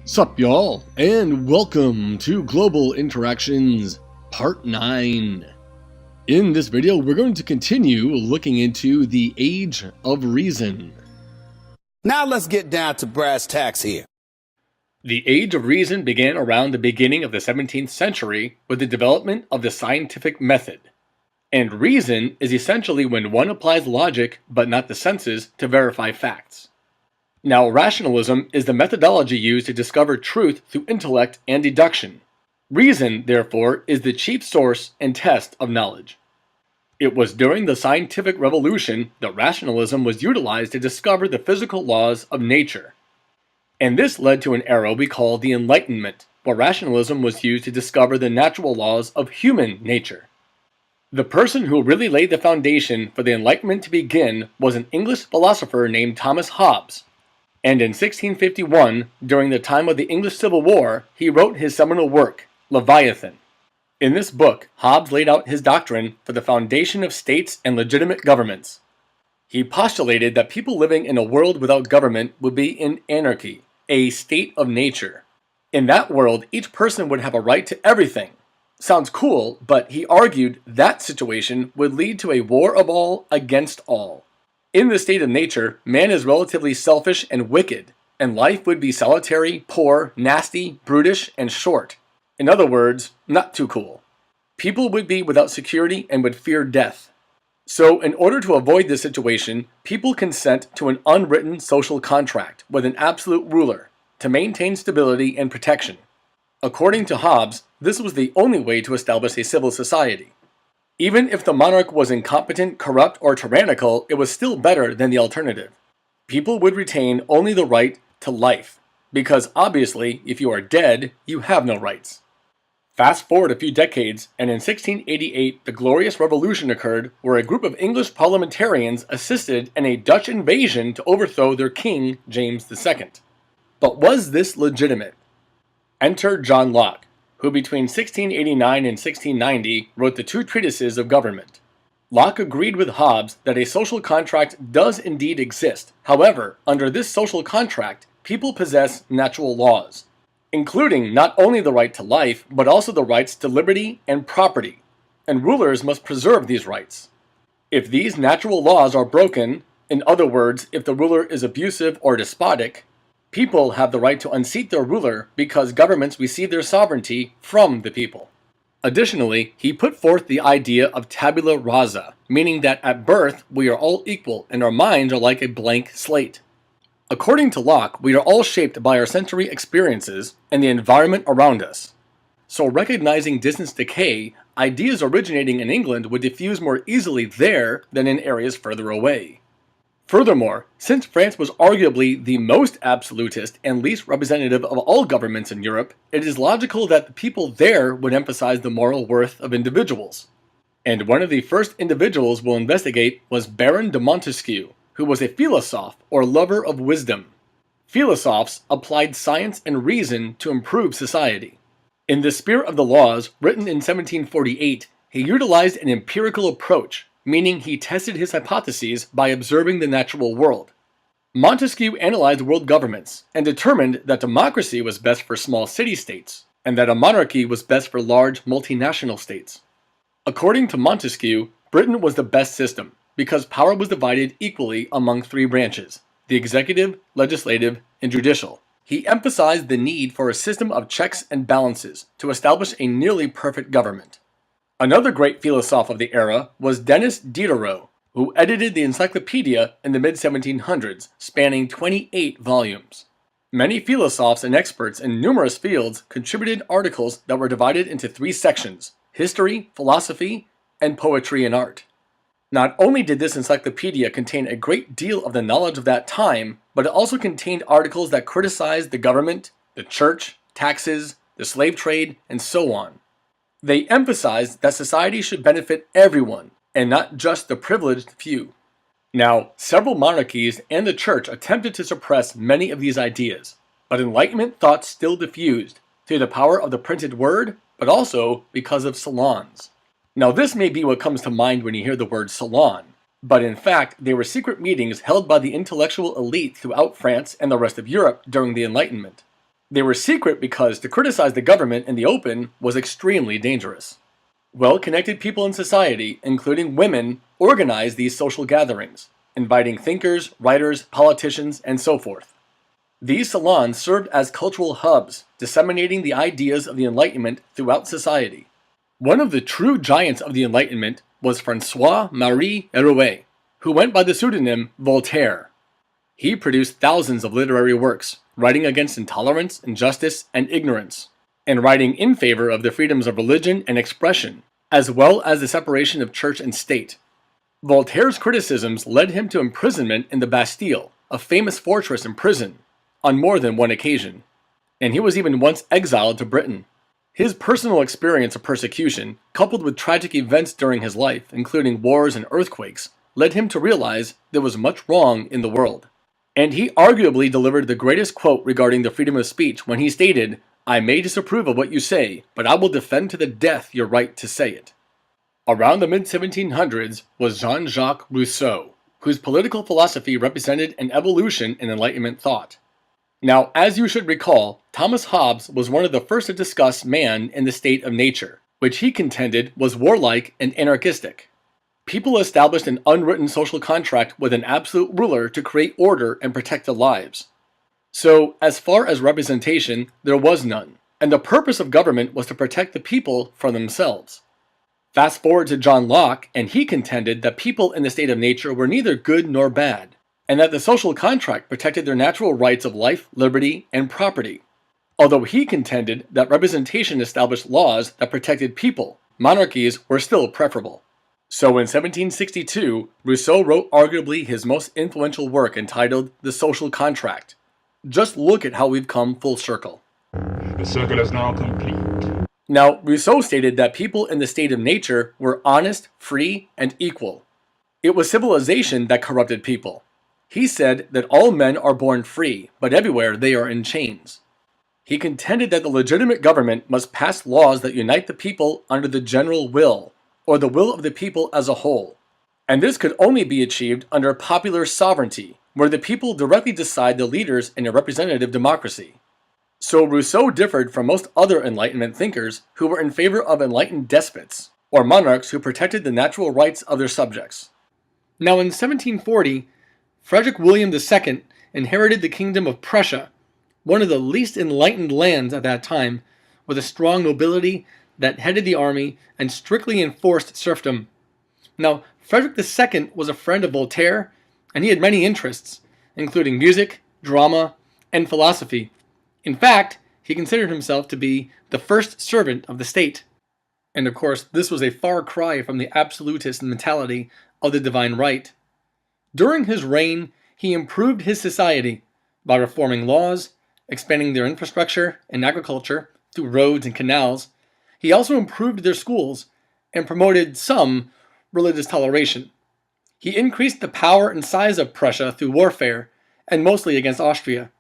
Sup y'all, and welcome to Global Interactions Part 9. In this video, we're going to continue looking into the Age of Reason. Now let's get down to brass tacks here. The Age of Reason began around the beginning of the 17th century with the development of the scientific method. And reason is essentially when one applies logic, but not the senses, to verify facts. Now, rationalism is the methodology used to discover truth through intellect and deduction. Reason, therefore, is the chief source and test of knowledge. It was during the scientific revolution that rationalism was utilized to discover the physical laws of nature. And this led to an era we call the Enlightenment, where rationalism was used to discover the natural laws of human nature. The person who really laid the foundation for the Enlightenment to begin was an English philosopher named Thomas Hobbes. And in 1651, during the time of the English Civil War, he wrote his seminal work, Leviathan. In this book, Hobbes laid out his doctrine for the foundation of states and legitimate governments. He postulated that people living in a world without government would be in anarchy, a state of nature. In that world, each person would have a right to everything. Sounds cool, but he argued that situation would lead to a war of all against all. In this state of nature, man is relatively selfish and wicked, and life would be solitary, poor, nasty, brutish, and short. In other words, not too cool. People would be without security and would fear death. So, in order to avoid this situation, people consent to an unwritten social contract with an absolute ruler to maintain stability and protection. According to Hobbes, this was the only way to establish a civil society. Even if the monarch was incompetent, corrupt, or tyrannical, it was still better than the alternative. People would retain only the right to life, because obviously, if you are dead, you have no rights. Fast forward a few decades, and in 1688, the Glorious Revolution occurred, where a group of English parliamentarians assisted in a Dutch invasion to overthrow their king, James II. But was this legitimate? Enter John Locke, who between 1689 and 1690 wrote the two treatises of government. Locke agreed with Hobbes that a social contract does indeed exist. However, under this social contract, people possess natural laws, including not only the right to life, but also the rights to liberty and property, and rulers must preserve these rights. If these natural laws are broken, in other words, if the ruler is abusive or despotic, people have the right to unseat their ruler because governments receive their sovereignty from the people. Additionally, he put forth the idea of tabula rasa, meaning that at birth we are all equal and our minds are like a blank slate. According to Locke, we are all shaped by our sensory experiences and the environment around us. So recognizing distance decay, ideas originating in England would diffuse more easily there than in areas further away. Furthermore, since France was arguably the most absolutist and least representative of all governments in Europe, it is logical that the people there would emphasize the moral worth of individuals. And one of the first individuals we'll investigate was Baron de Montesquieu, who was a philosophe or lover of wisdom. Philosophes applied science and reason to improve society. In the Spirit of the Laws, written in 1748, he utilized an empirical approach, meaning he tested his hypotheses by observing the natural world. Montesquieu analyzed world governments and determined that democracy was best for small city-states, and that a monarchy was best for large multinational states. According to Montesquieu, Britain was the best system because power was divided equally among three branches: the executive, legislative, and judicial. He emphasized the need for a system of checks and balances to establish a nearly perfect government. Another great philosophe of the era was Denis Diderot, who edited the encyclopedia in the mid-1700s, spanning 28 volumes. Many philosophers and experts in numerous fields contributed articles that were divided into three sections: history, philosophy, and poetry and art. Not only did this encyclopedia contain a great deal of the knowledge of that time, but it also contained articles that criticized the government, the church, taxes, the slave trade, and so on. They emphasized that society should benefit everyone, and not just the privileged few. Now, several monarchies and the church attempted to suppress many of these ideas, but Enlightenment thought still diffused, through the power of the printed word, but also because of salons. Now, this may be what comes to mind when you hear the word salon, but in fact, they were secret meetings held by the intellectual elite throughout France and the rest of Europe during the Enlightenment. They were secret because to criticize the government in the open was extremely dangerous. Well-connected people in society, including women, organized these social gatherings, inviting thinkers, writers, politicians, and so forth. These salons served as cultural hubs, disseminating the ideas of the Enlightenment throughout society. One of the true giants of the Enlightenment was François-Marie Arouet, who went by the pseudonym Voltaire. He produced thousands of literary works, writing against intolerance, injustice, and ignorance, and writing in favor of the freedoms of religion and expression, as well as the separation of church and state. Voltaire's criticisms led him to imprisonment in the Bastille, a famous fortress and prison, on more than one occasion, and he was even once exiled to Britain. His personal experience of persecution, coupled with tragic events during his life, including wars and earthquakes, led him to realize there was much wrong in the world. And he arguably delivered the greatest quote regarding the freedom of speech when he stated, "I may disapprove of what you say, but I will defend to the death your right to say it." Around the mid-1700s was Jean-Jacques Rousseau, whose political philosophy represented an evolution in Enlightenment thought. Now, as you should recall, Thomas Hobbes was one of the first to discuss man in the state of nature, which he contended was warlike and anarchistic. People established an unwritten social contract with an absolute ruler to create order and protect their lives. So, as far as representation, there was none, and the purpose of government was to protect the people from themselves. Fast forward to John Locke, and he contended that people in the state of nature were neither good nor bad, and that the social contract protected their natural rights of life, liberty, and property. Although he contended that representation established laws that protected people, monarchies were still preferable. So in 1762, Rousseau wrote arguably his most influential work entitled The Social Contract. Just look at how we've come full circle. The circle is now complete. Now, Rousseau stated that people in the state of nature were honest, free, and equal. It was civilization that corrupted people. He said that all men are born free, but everywhere they are in chains. He contended that the legitimate government must pass laws that unite the people under the general will, or the will of the people as a whole. And this could only be achieved under popular sovereignty, where the people directly decide the leaders in a representative democracy. So Rousseau differed from most other Enlightenment thinkers who were in favor of enlightened despots, or monarchs who protected the natural rights of their subjects. Now in 1740, Frederick William II inherited the Kingdom of Prussia, one of the least enlightened lands at that time, with a strong nobility that headed the army and strictly enforced serfdom. Now, Frederick II was a friend of Voltaire, and he had many interests, including music, drama, and philosophy. In fact, he considered himself to be the first servant of the state. And of course, this was a far cry from the absolutist mentality of the divine right. During his reign, he improved his society by reforming laws, expanding their infrastructure and agriculture through roads and canals. He also improved their schools and promoted some religious toleration. He increased the power and size of Prussia through warfare, and mostly against Austria.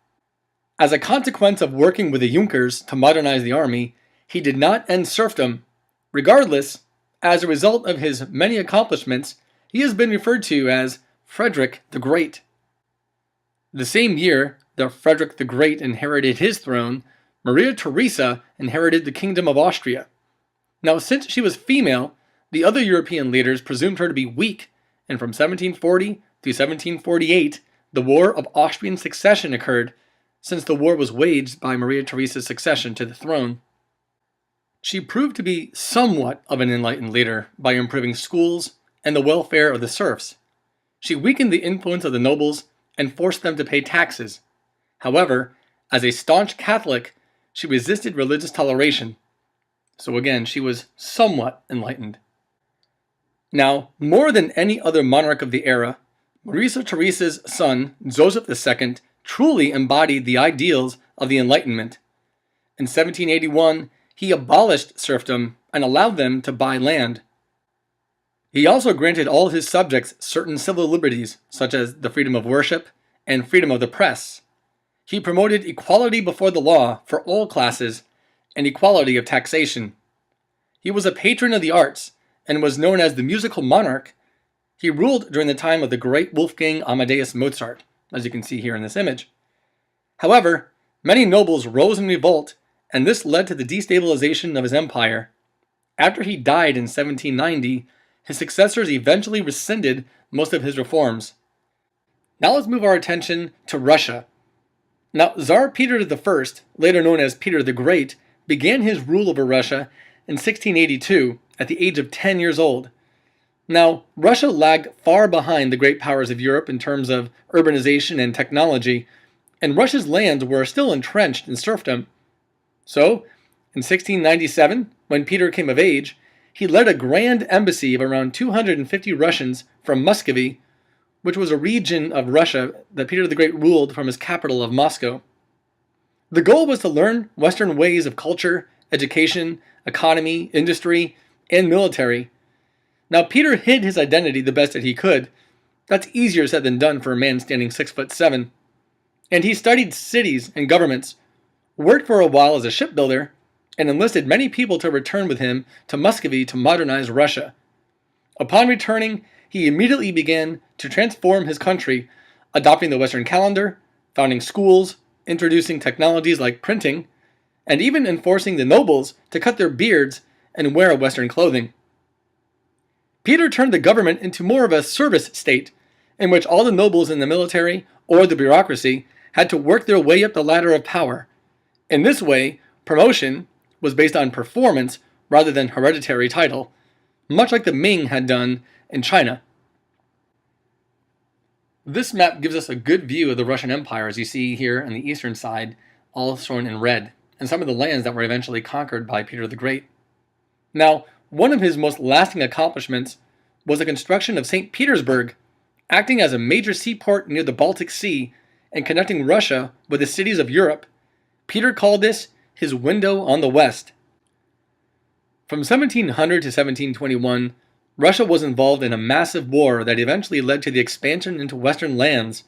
As a consequence of working with the Junkers to modernize the army, he did not end serfdom. Regardless, as a result of his many accomplishments, he has been referred to as Frederick the Great. The same year that Frederick the Great inherited his throne, Maria Theresa inherited the Kingdom of Austria. Now, since she was female, the other European leaders presumed her to be weak, and from 1740 to 1748, the War of Austrian Succession occurred, since the war was waged by Maria Theresa's succession to the throne. She proved to be somewhat of an enlightened leader by improving schools and the welfare of the serfs. She weakened the influence of the nobles and forced them to pay taxes. However, as a staunch Catholic, she resisted religious toleration. So again, she was somewhat enlightened. Now, more than any other monarch of the era, Maria Theresa's son, Joseph II, truly embodied the ideals of the Enlightenment. In 1781, he abolished serfdom and allowed them to buy land. He also granted all his subjects certain civil liberties, such as the freedom of worship and freedom of the press. He promoted equality before the law for all classes and equality of taxation. He was a patron of the arts and was known as the musical monarch. He ruled during the time of the great Wolfgang Amadeus Mozart, as you can see here in this image. However, Many nobles rose in revolt, and this led to the destabilization of his empire. After he died in 1790, his successors eventually rescinded most of his reforms. Now let's move our attention to Russia. Now, Tsar Peter I, later known as Peter the Great, began his rule over Russia in 1682 at the age of 10 years old. Now, Russia lagged far behind the great powers of Europe in terms of urbanization and technology, and Russia's lands were still entrenched in serfdom. So, in 1697, when Peter came of age, he led a grand embassy of around 250 Russians from Muscovy, which was a region of Russia that Peter the Great ruled from his capital of Moscow. The goal was to learn Western ways of culture, education, economy, industry, and military. Now, Peter hid his identity the best that he could. That's easier said than done for a man standing 6'7". And he studied cities and governments, worked for a while as a shipbuilder, and enlisted many people to return with him to Muscovy to modernize Russia. Upon returning, he immediately began to transform his country, adopting the Western calendar, founding schools, introducing technologies like printing, and even enforcing the nobles to cut their beards and wear Western clothing. Peter turned the government into more of a service state, in which all the nobles in the military or the bureaucracy had to work their way up the ladder of power. In this way, promotion was based on performance rather than hereditary title, much like the Ming had done in China. This map gives us a good view of the Russian Empire, as you see here on the eastern side, all shown in red, and some of the lands that were eventually conquered by Peter the Great. Now, one of his most lasting accomplishments was the construction of St. Petersburg, acting as a major seaport near the Baltic Sea and connecting Russia with the cities of Europe. Peter called this his window on the West. From 1700 to 1721, Russia was involved in a massive war that eventually led to the expansion into Western lands.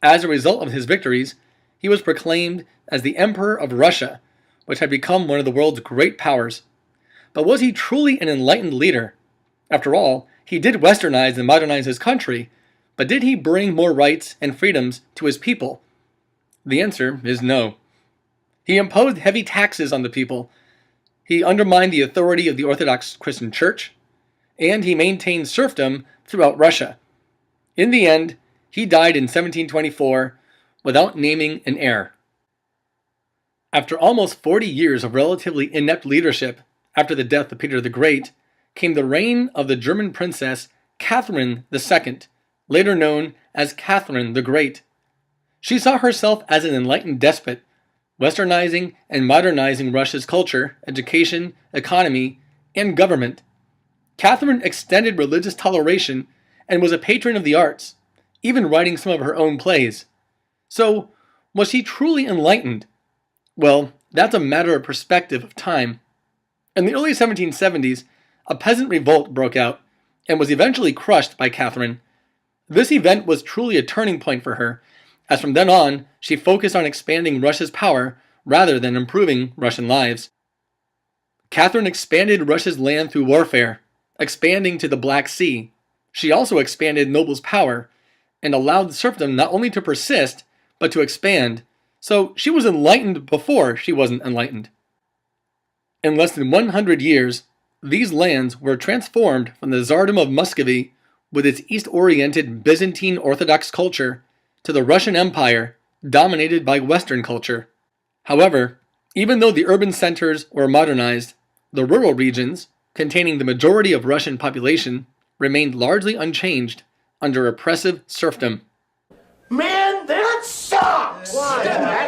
As a result of his victories, he was proclaimed as the Emperor of Russia, which had become one of the world's great powers. But was he truly an enlightened leader? After all, he did westernize and modernize his country, but did he bring more rights and freedoms to his people? The answer is no. He imposed heavy taxes on the people. He undermined the authority of the Orthodox Christian Church, and he maintained serfdom throughout Russia. In the end, he died in 1724 without naming an heir. After almost 40 years of relatively inept leadership, after the death of Peter the Great, came the reign of the German princess Catherine II, later known as Catherine the Great. She saw herself as an enlightened despot, westernizing and modernizing Russia's culture, education, economy, and government. Catherine extended religious toleration and was a patron of the arts, even writing some of her own plays. So, was she truly enlightened? Well, that's a matter of perspective of time. In the early 1770s, a peasant revolt broke out and was eventually crushed by Catherine. This event was truly a turning point for her, as from then on, she focused on expanding Russia's power rather than improving Russian lives. Catherine expanded Russia's land through warfare, expanding to the Black Sea. She also expanded nobles' power and allowed serfdom not only to persist, but to expand. So she was enlightened before she wasn't enlightened. In less than 100 years, these lands were transformed from the Tsardom of Muscovy, with its East-oriented Byzantine Orthodox culture, to the Russian Empire, dominated by Western culture. However, even though the urban centers were modernized, the rural regions, containing the majority of Russian population, remained largely unchanged under oppressive serfdom. Man, that sucks! Why?